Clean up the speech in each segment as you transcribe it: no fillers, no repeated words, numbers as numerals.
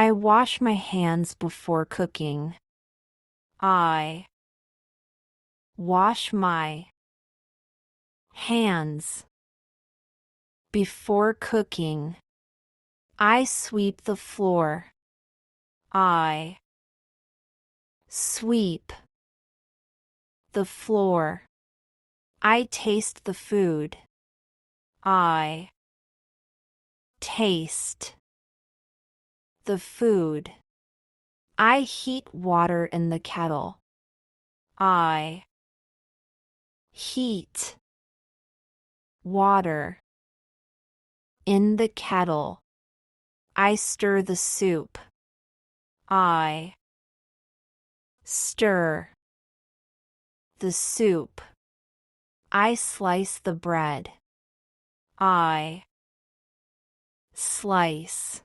I wash my hands before cooking. I wash my hands before cooking. I sweep the floor. I sweep the floor. I taste the food. I taste the food. I heat water in the kettle. I heat water in the kettle. I stir the soup. I stir the soup. I slice the bread. I slice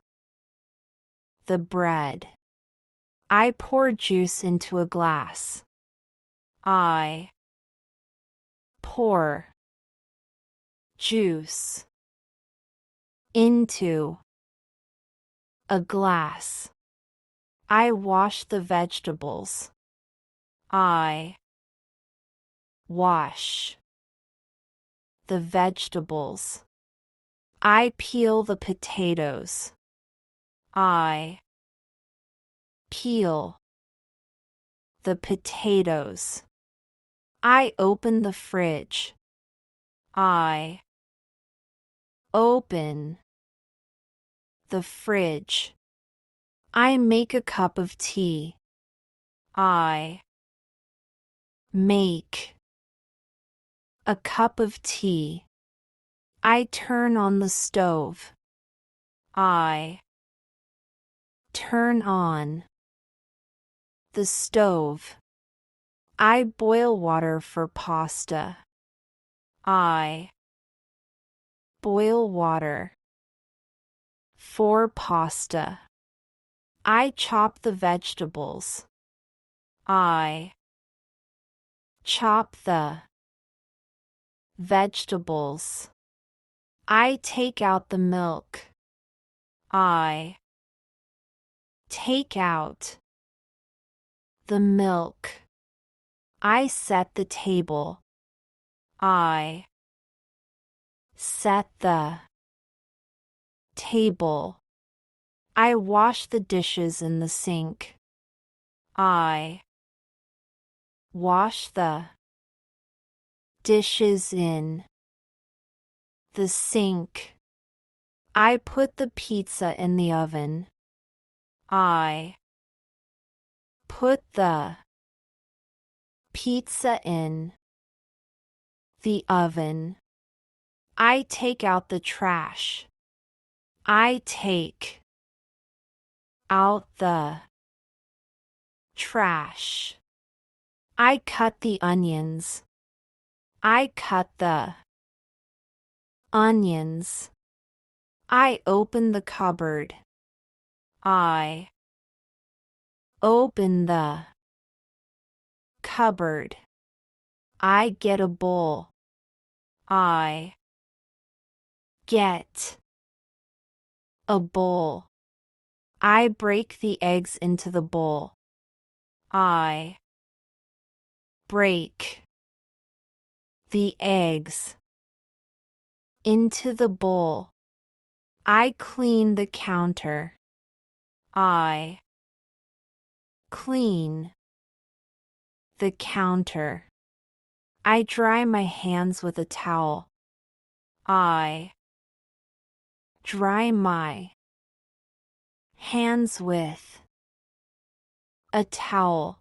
the bread. I pour juice into a glass. I pour juice into a glass. I wash the vegetables. I wash the vegetables. I peel the potatoes. I peel the potatoes. I open the fridge. I open the fridge. I make a cup of tea. I make a cup of tea. I turn on the stove. I turn on the stove. I boil water for pasta. I boil water for pasta. I chop the vegetables. I chop the vegetables. I take out the milk. I take out the milk. I set the table. I set the table. I wash the dishes in the sink. I wash the dishes in the sink. I put the pizza in the oven. I put the pizza in the oven. I take out the trash. I take out the trash. I cut the onions. I cut the onions. I open the cupboard. I open the cupboard. I get a bowl. I get a bowl. I break the eggs into the bowl. I break the eggs into the bowl. I clean the counter. I clean the counter. I dry my hands with a towel. I dry my hands with a towel.